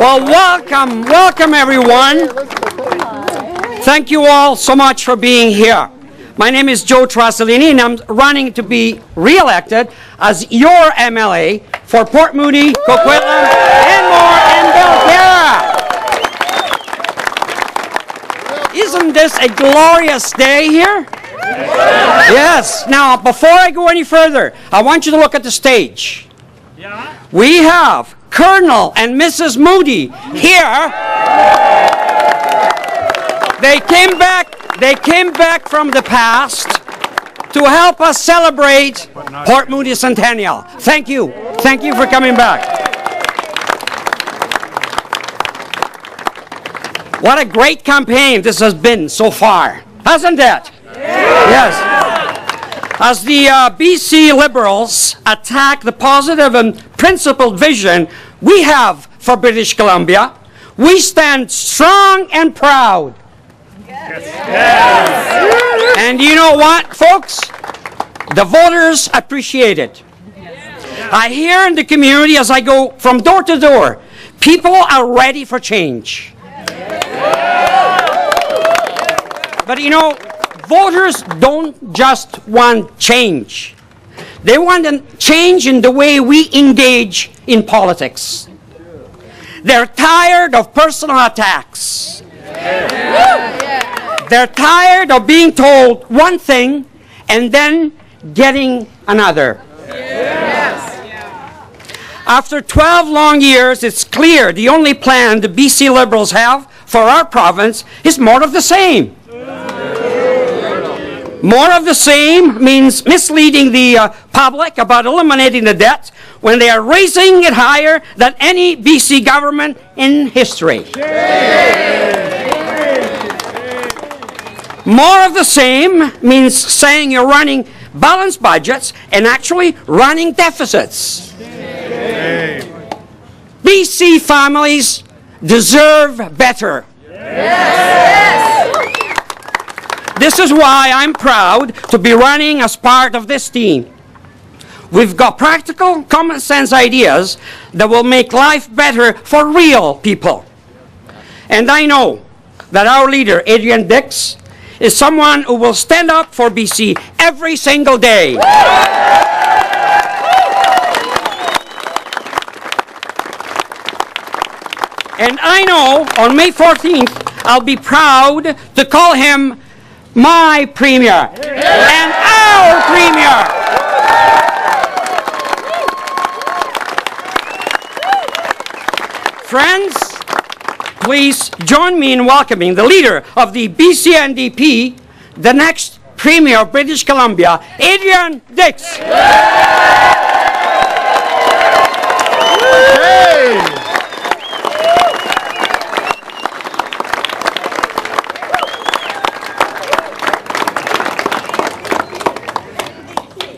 Well, welcome everyone. Thank you all so much for being here. My name is Joe Trasolini, and I'm running to be re-elected as your MLA for Port Moody, Coquitlam, and more in Belterra. Isn't this a glorious day here? Yes. Now, before I go any further, I want you to look at the stage. We have Colonel and Mrs. Moody here. They came back from the past to help us celebrate Port Moody Centennial. Thank you. Thank you for coming back. What a great campaign this has been so far, hasn't it? Yes. As the BC Liberals attack the positive and principled vision we have for British Columbia, we stand strong and proud. Yes. And you know what, folks? The voters appreciate it. I hear in the community as I go from door to door, people are ready for change. But you know, voters don't just want change. They want a change in the way we engage in politics. They're tired of personal attacks. They're tired of being told one thing and then getting another. After 12 long years, it's clear the only plan the BC Liberals have for our province is more of the same. More of the same means misleading the public about eliminating the debt when they are raising it higher than any BC government in history. More of the same means saying you're running balanced budgets and actually running deficits. BC families deserve better. This is why I'm proud to be running as part of this team. We've got practical, common sense ideas that will make life better for real people. And I know that our leader, Adrian Dix, is someone who will stand up for BC every single day. And I know on May 14th, I'll be proud to call him my Premier and our Premier. Friends, please join me in welcoming the leader of the BC NDP, the next Premier of British Columbia, Adrian Dix.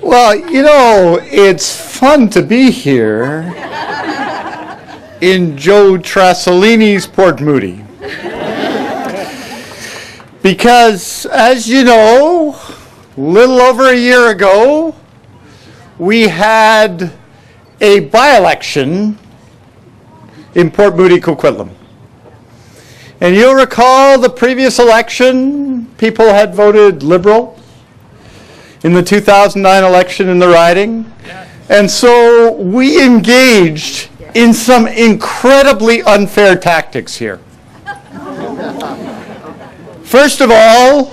Well, you know, it's fun to be here in Joe Trasolini's Port Moody. Because, as you know, a little over a year ago, we had a by-election in Port Moody, Coquitlam. And you'll recall the previous election, people had voted Liberal in the 2009 election in the riding. And so we engaged in some incredibly unfair tactics here. First of all,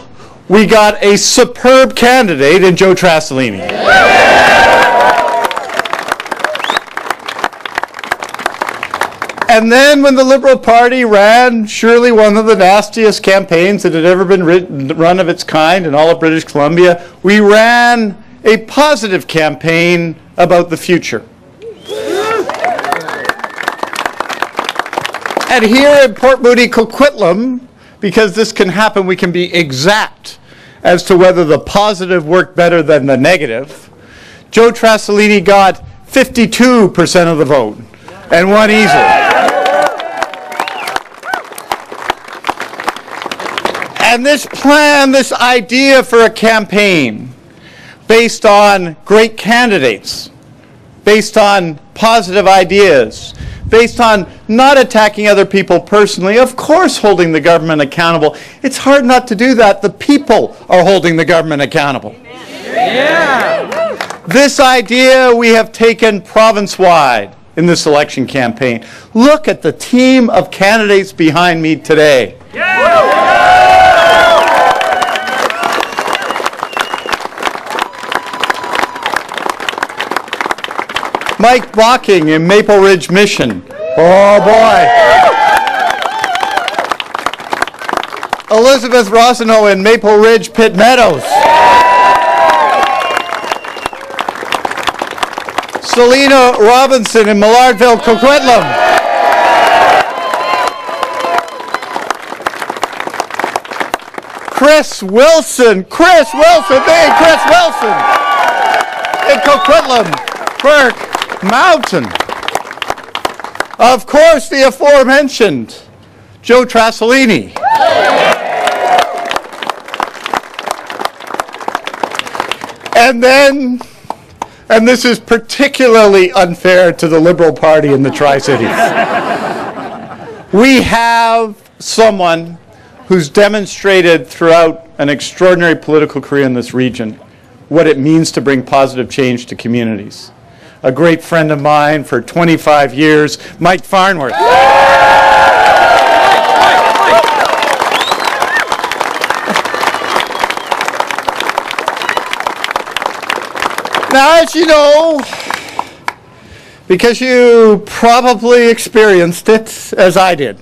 we got a superb candidate in Joe Trasolini. And then when the Liberal Party ran surely one of the nastiest campaigns that had ever been run of its kind in all of British Columbia, we ran a positive campaign about the future. And here in Port Moody, Coquitlam, because this can happen, we can be exact as to whether the positive worked better than the negative. Joe Trasolini got 52% of the vote and won easily. And this plan, this idea for a campaign based on great candidates, based on positive ideas, based on not attacking other people personally, of course holding the government accountable. It's hard not to do that. The people are holding the government accountable. Yeah. This idea we have taken province-wide in this election campaign. Look at the team of candidates behind me today. Mike Bocking in Maple Ridge Mission. Oh boy. Elizabeth Rossino in Maple Ridge Pitt Meadows. Selena Robinson in Millardville, Coquitlam. Chris Wilson in Coquitlam, Burke Mountain. Of course, the aforementioned Joe Trasolini. And then, and this is particularly unfair to the Liberal Party in the Tri-Cities, we have someone who's demonstrated throughout an extraordinary political career in this region what it means to bring positive change to communities. A great friend of mine for 25 years, Mike Farnworth. Now, as you know, because you probably experienced it as I did,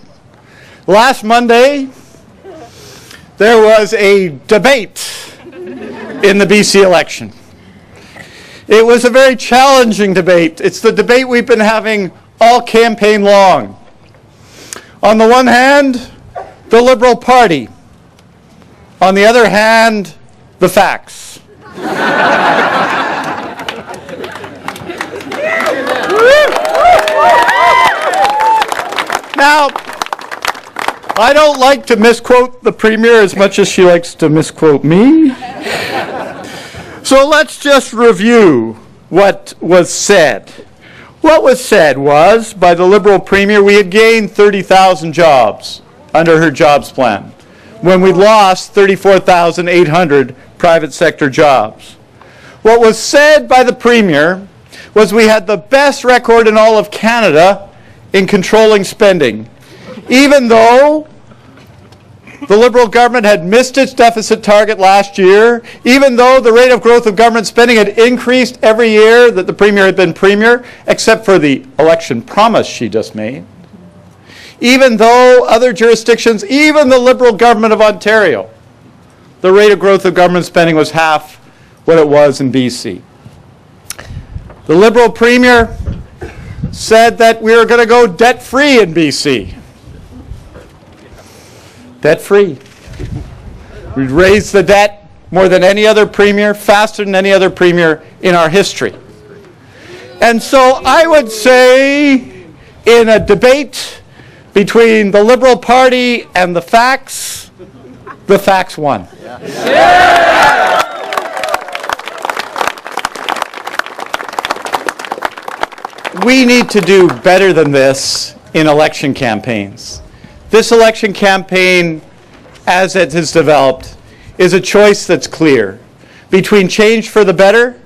last Monday there was a debate in the BC election. It was a very challenging debate. It's the debate we've been having all campaign long. On the one hand, the Liberal Party. On the other hand, the facts. Now, I don't like to misquote the Premier as much as she likes to misquote me. So let's just review what was said. What was said was, by the Liberal Premier, we had gained 30,000 jobs under her jobs plan, when we lost 34,800 private sector jobs. What was said by the Premier was we had the best record in all of Canada in controlling spending, even though the Liberal government had missed its deficit target last year, even though the rate of growth of government spending had increased every year that the Premier had been Premier, except for the election promise she just made, even though other jurisdictions, even the Liberal government of Ontario, the rate of growth of government spending was half what it was in BC. The Liberal Premier said that we were going to go debt-free in BC. Debt-free. We'd raised the debt more than any other Premier, faster than any other Premier in our history. And so I would say in a debate between the Liberal Party and the facts won. Yeah. We need to do better than this in election campaigns. This election campaign, as it has developed, is a choice that's clear between change for the better,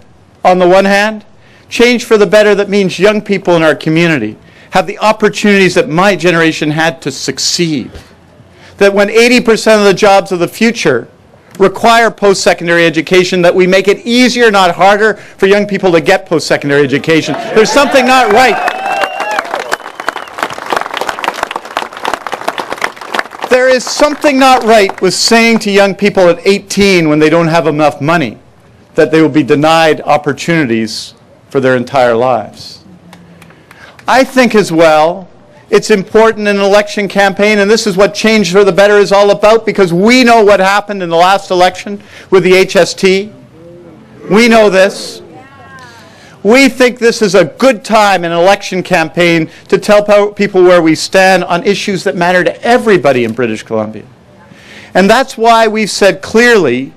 on the one hand, change for the better that means young people in our community have the opportunities that my generation had to succeed. That when 80% of the jobs of the future require post-secondary education, that we make it easier, not harder, for young people to get post-secondary education. There's something not right. There is something not right with saying to young people at 18 when they don't have enough money that they will be denied opportunities for their entire lives. I think as well it's important in an election campaign, and this is what Change for the Better is all about, because we know what happened in the last election with the HST. We know this. We think this is a good time in an election campaign to tell people where we stand on issues that matter to everybody in British Columbia. And that's why we've said clearly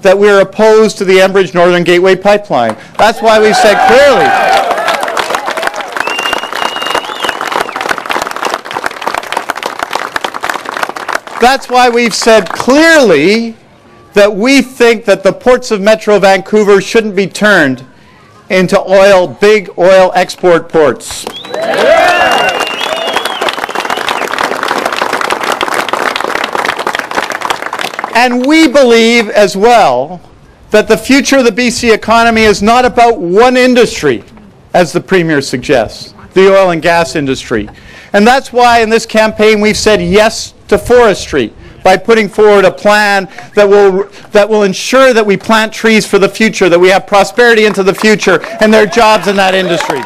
that we're opposed to the Enbridge Northern Gateway pipeline. That's why we've said clearly That's why we've said clearly that we think that the ports of Metro Vancouver shouldn't be turned into big oil export ports. And we believe as well that the future of the BC economy is not about one industry, as the Premier suggests, the oil and gas industry. And that's why in this campaign we've said yes to forestry by putting forward a plan that will ensure that we plant trees for the future, that we have prosperity into the future, and there are jobs in that industry.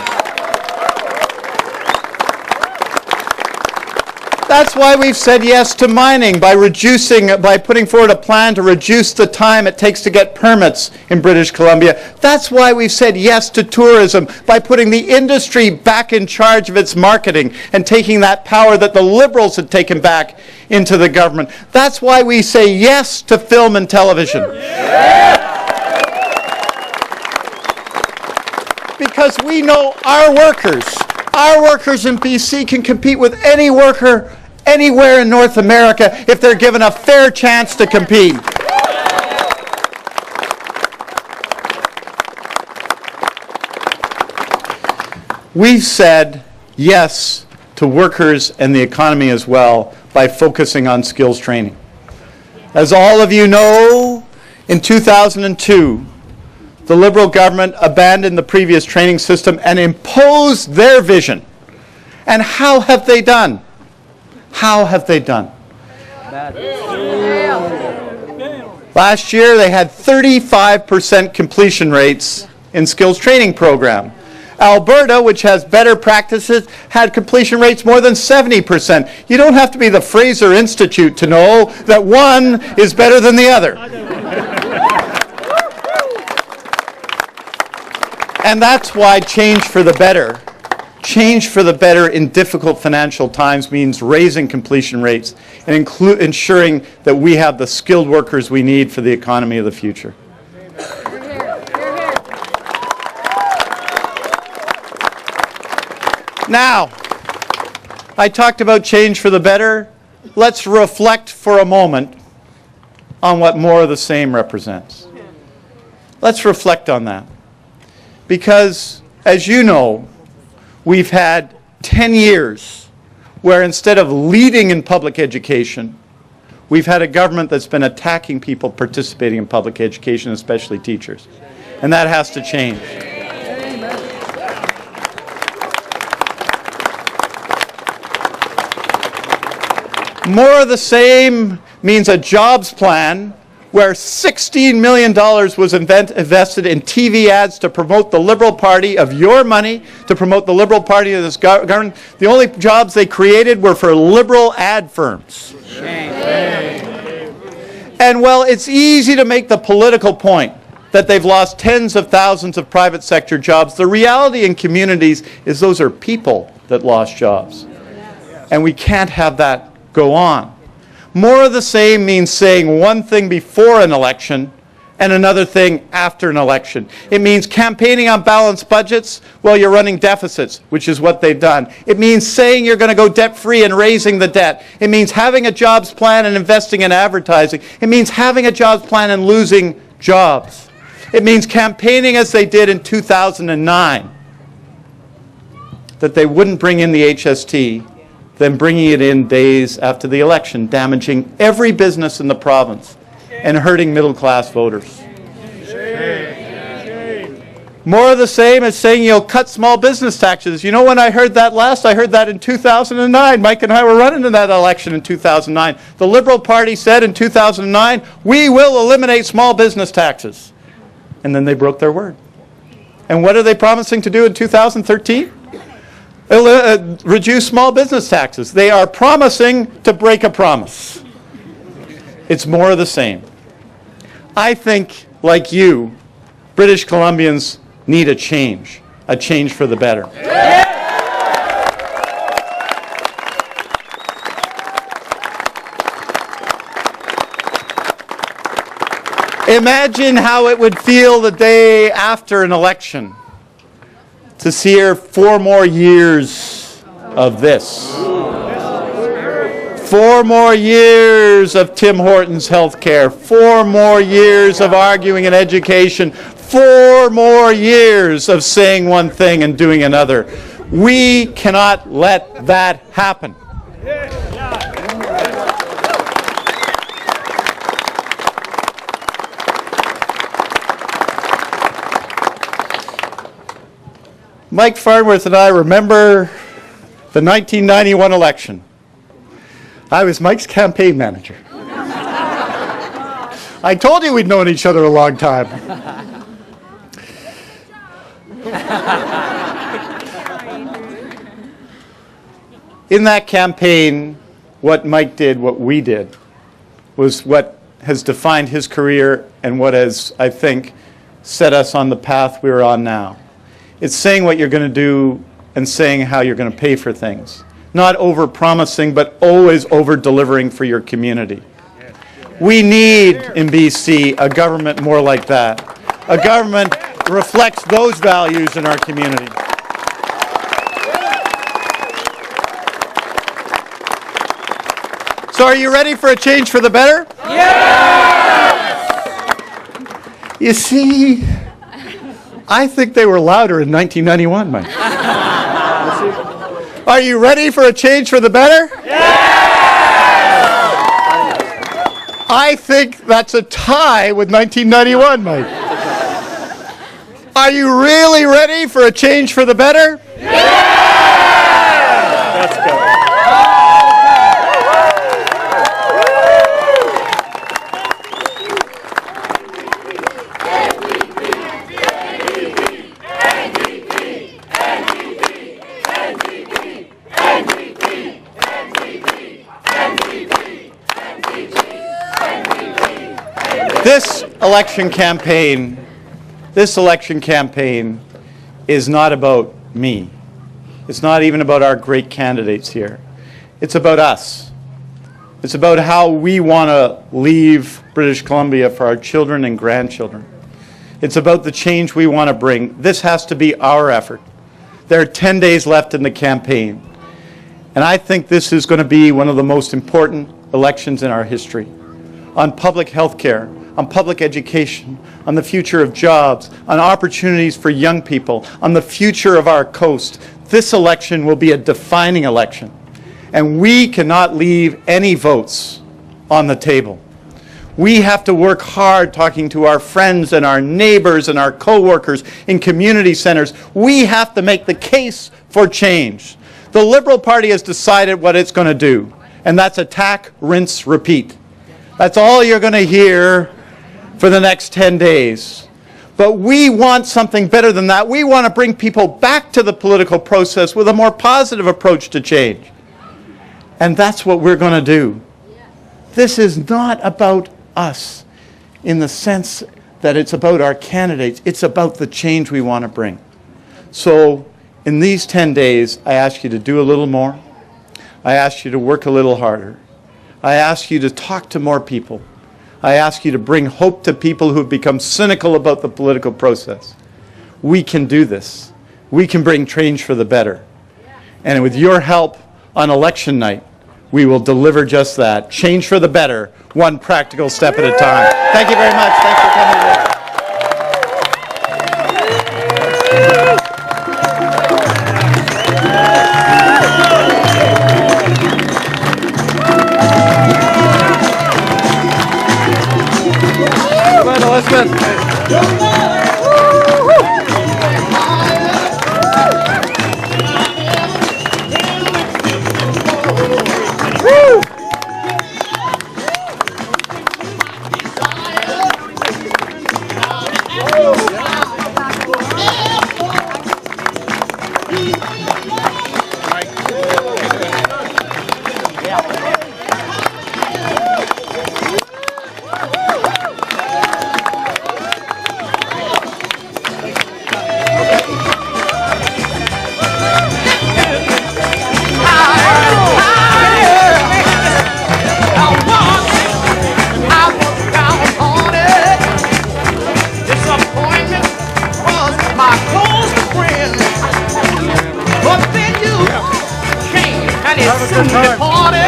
That's why we've said yes to mining by putting forward a plan to reduce the time it takes to get permits in British Columbia. That's why we've said yes to tourism by putting the industry back in charge of its marketing and taking that power that the Liberals had taken back into the government. That's why we say yes to film and television. Because we know our workers in BC can compete with any worker anywhere in North America if they're given a fair chance to compete. We've said yes to workers and the economy as well by focusing on skills training. As all of you know, in 2002, the Liberal government abandoned the previous training system and imposed their vision. And how have they done? How have they done? Last year they had 35% completion rates in skills training program. Alberta, which has better practices, had completion rates more than 70%. You don't have to be the Fraser Institute to know that one is better than the other. And that's why change for the better in difficult financial times means raising completion rates and ensuring that we have the skilled workers we need for the economy of the future. Now, I talked about change for the better. Let's reflect for a moment on what more of the same represents. Let's reflect on that. Because, as you know, we've had 10 years where instead of leading in public education, we've had a government that's been attacking people participating in public education, especially teachers. And that has to change. More of the same means a jobs plan where $16 million was invested in TV ads to promote the Liberal Party of your money, to promote the Liberal Party of this government. The only jobs they created were for Liberal ad firms. Shame. And well, it's easy to make the political point that they've lost tens of thousands of private sector jobs. The reality in communities is those are people that lost jobs. And we can't have that go on. More of the same means saying one thing before an election and another thing after an election. It means campaigning on balanced budgets while you're running deficits, which is what they've done. It means saying you're going to go debt-free and raising the debt. It means having a jobs plan and investing in advertising. It means having a jobs plan and losing jobs. It means campaigning as they did in 2009, that they wouldn't bring in the HST, then bringing it in days after the election, damaging every business in the province and hurting middle-class voters. More of the same as saying you'll cut small business taxes. You know when I heard that last? I heard that in 2009. Mike and I were running in that election in 2009. The Liberal Party said in 2009, we will eliminate small business taxes. And then they broke their word. And what are they promising to do in 2013? Reduce small business taxes. They are promising to break a promise. It's more of the same. I think, like you, British Columbians need a change for the better. Imagine how it would feel the day after an election to see 4 more years of this. 4 more years of Tim Hortons healthcare, 4 more years of arguing in education, 4 more years of saying one thing and doing another. We cannot let that happen. Mike Farnworth and I remember the 1991 election. I was Mike's campaign manager. I told you we'd known each other a long time. In that campaign, what Mike did, what we did, was what has defined his career and what has, I think, set us on the path we're on now. It's saying what you're going to do and saying how you're going to pay for things. Not over-promising, but always over-delivering for your community. We need, in BC, a government more like that. A government that reflects those values in our community. So are you ready for a change for the better? Yes! You see, I think they were louder in 1991, Mike. Are you ready for a change for the better? Yes! I think that's a tie with 1991, Mike. Are you really ready for a change for the better? Yes! Let's go. This election campaign is not about me. It's not even about our great candidates here. It's about us. It's about how we want to leave British Columbia for our children and grandchildren. It's about the change we want to bring. This has to be our effort. There are 10 days left in the campaign. And I think this is going to be one of the most important elections in our history. On public health care, on public education, on the future of jobs, on opportunities for young people, on the future of our coast. This election will be a defining election. And we cannot leave any votes on the table. We have to work hard talking to our friends and our neighbors and our co-workers in community centers. We have to make the case for change. The Liberal Party has decided what it's going to do, and that's attack, rinse, repeat. That's all you're going to hear for the next 10 days. But we want something better than that. We want to bring people back to the political process with a more positive approach to change. And that's what we're going to do. This is not about us in the sense that it's about our candidates. It's about the change we want to bring. So in these 10 days, I ask you to do a little more. I ask you to work a little harder. I ask you to talk to more people. I ask you to bring hope to people who have become cynical about the political process. We can do this. We can bring change for the better. And with your help on election night, we will deliver just that. Change for the better, one practical step at a time. Thank you very much. Thanks for coming today. Elizabeth. Have a good time.